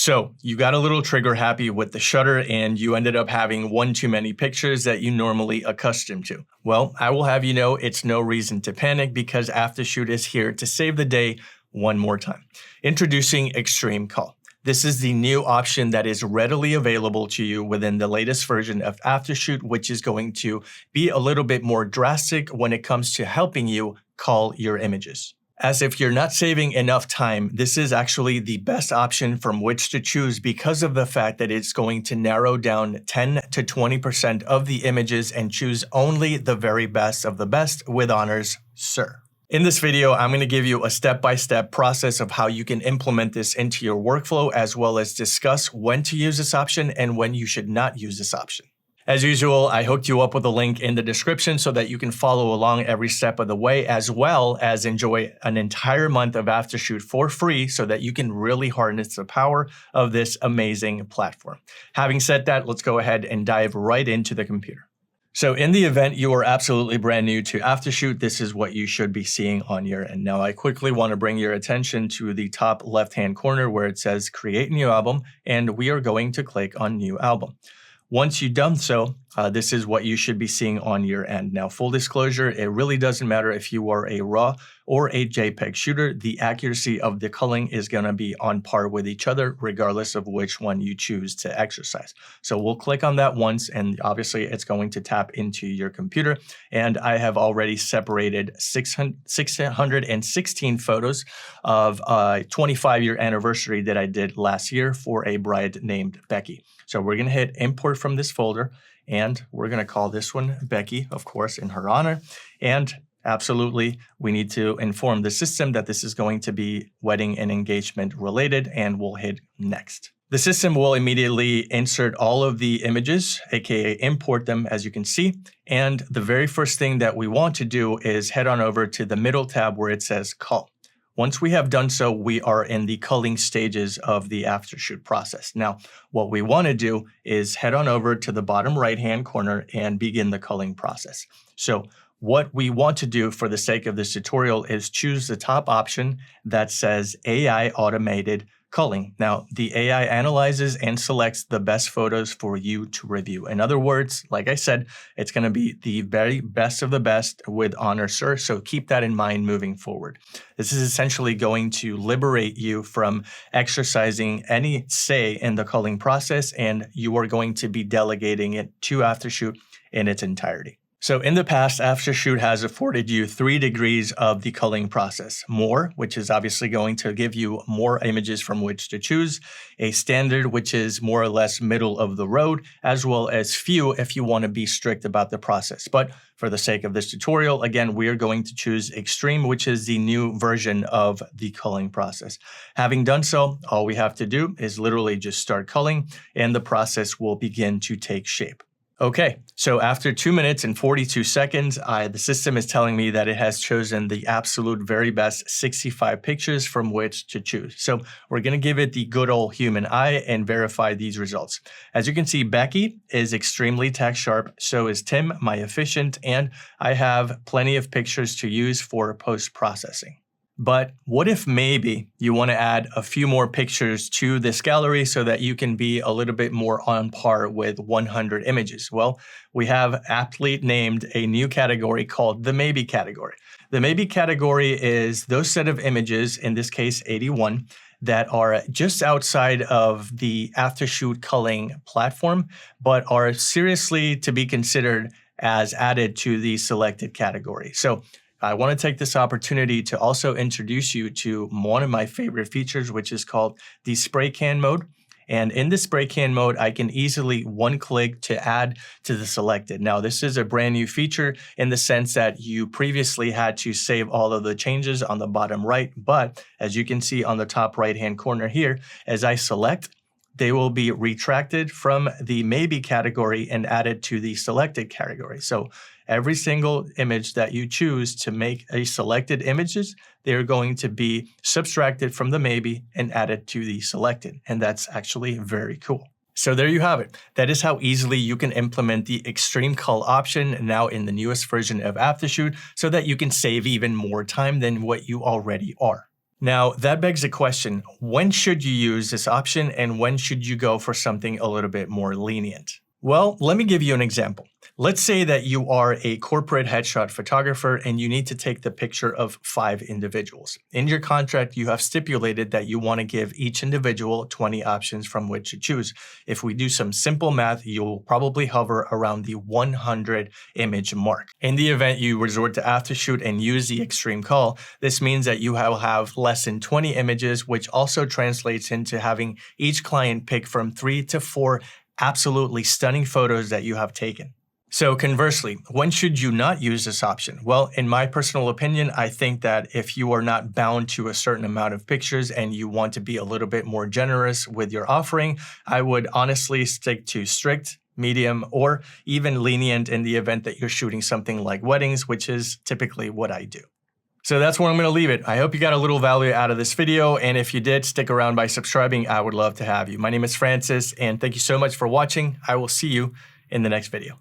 So you got a little trigger happy with the shutter and you ended up having one too many pictures that you normally accustomed to. Well, I will have you know it's no reason to panic because Aftershoot is here to save the day one more time. Introducing Extreme Cull. This is the new option that is readily available to you within the latest version of Aftershoot, which is going to be a little bit more drastic when it comes to helping you cull your images. As if you're not saving enough time, this is actually the best option from which to choose because of the fact that it's going to narrow down 10 to 20% of the images and choose only the very best of the best with honors, sir. In this video, I'm going to give you a step-by-step process of how you can implement this into your workflow, as well as discuss when to use this option and when you should not use this option. As usual, I hooked you up with a link in the description so that you can follow along every step of the way, as well as enjoy an entire month of Aftershoot for free so that you can really harness the power of this amazing platform. Having said that, let's go ahead and dive right into the computer. So in the event you are absolutely brand new to Aftershoot, this is what you should be seeing on your end. Now, I quickly want to bring your attention to the top left-hand corner where it says Create New Album, and we are going to click on New Album. Once you've done so, this is what you should be seeing on your end. Now, full disclosure, it really doesn't matter if you are a RAW or a JPEG shooter. The accuracy of the culling is going to be on par with each other, regardless of which one you choose to exercise. So we'll click on that once, and obviously it's going to tap into your computer. And I have already separated 616 photos of a 25-year anniversary that I did last year for a bride named Becky. So we're going to hit import from this folder, and we're going to call this one Becky, of course, in her honor. And absolutely, we need to inform the system that this is going to be wedding and engagement related, and we'll hit next. The system will immediately insert all of the images, aka import them, as you can see. And the very first thing that we want to do is head on over to the middle tab where it says Cull. Once we have done so, we are in the culling stages of the Aftershoot process. Now, what we want to do is head on over to the bottom right-hand corner and begin the culling process. So what we want to do for the sake of this tutorial is choose the top option that says AI Automated Culling. Now, the AI analyzes and selects the best photos for you to review. In other words, like I said, it's going to be the very best of the best with honor, sir. So keep that in mind moving forward. This is essentially going to liberate you from exercising any say in the culling process, and you are going to be delegating it to Aftershoot in its entirety. So in the past, Aftershoot has afforded you 3 degrees of the culling process. More, which is obviously going to give you more images from which to choose. A standard, which is more or less middle of the road, as well as few if you want to be strict about the process. But for the sake of this tutorial, again, we are going to choose Extreme, which is the new version of the culling process. Having done so, all we have to do is literally just start culling, and the process will begin to take shape. Okay, so after 2 minutes and 42 seconds, the system is telling me that it has chosen the absolute very best 65 pictures from which to choose. So we're going to give it the good old human eye and verify these results. As you can see, Becky is extremely tack sharp, so is Tim, my efficient, and I have plenty of pictures to use for post-processing. But what if maybe you want to add a few more pictures to this gallery so that you can be a little bit more on par with 100 images? Well, we have aptly named a new category called the maybe category. The maybe category is those set of images, in this case 81, that are just outside of the Aftershoot culling platform, but are seriously to be considered as added to the selected category. So I want to take this opportunity to also introduce you to one of my favorite features, which is called the spray can mode. And in the spray can mode, I can easily one-click to add to the selected. Now, this is a brand new feature in the sense that you previously had to save all of the changes on the bottom right. But as you can see on the top right-hand corner here, as I select, they will be retracted from the maybe category and added to the selected category. So every single image that you choose to make a selected images, they're going to be subtracted from the maybe and added to the selected. And that's actually very cool. So there you have it. That is how easily you can implement the Extreme Cull option now in the newest version of Aftershoot so that you can save even more time than what you already are. Now, that begs the question, when should you use this option and when should you go for something a little bit more lenient? Well, let me give you an example. Let's say that you are a corporate headshot photographer and you need to take the picture of 5 individuals. In your contract, you have stipulated that you want to give each individual 20 options from which to choose. If we do some simple math, you'll probably hover around the 100 image mark. In the event you resort to Aftershoot and use the Extreme Cull, this means that you will have less than 20 images, which also translates into having each client pick from 3 to 4 absolutely stunning photos that you have taken. So conversely, when should you not use this option? Well, in my personal opinion, I think that if you are not bound to a certain amount of pictures and you want to be a little bit more generous with your offering, I would honestly stick to strict, medium, or even lenient in the event that you're shooting something like weddings, which is typically what I do. So that's where I'm going to leave it. I hope you got a little value out of this video, and if you did, stick around by subscribing. I would love to have you. My name is Francis, and thank you so much for watching. I will see you in the next video.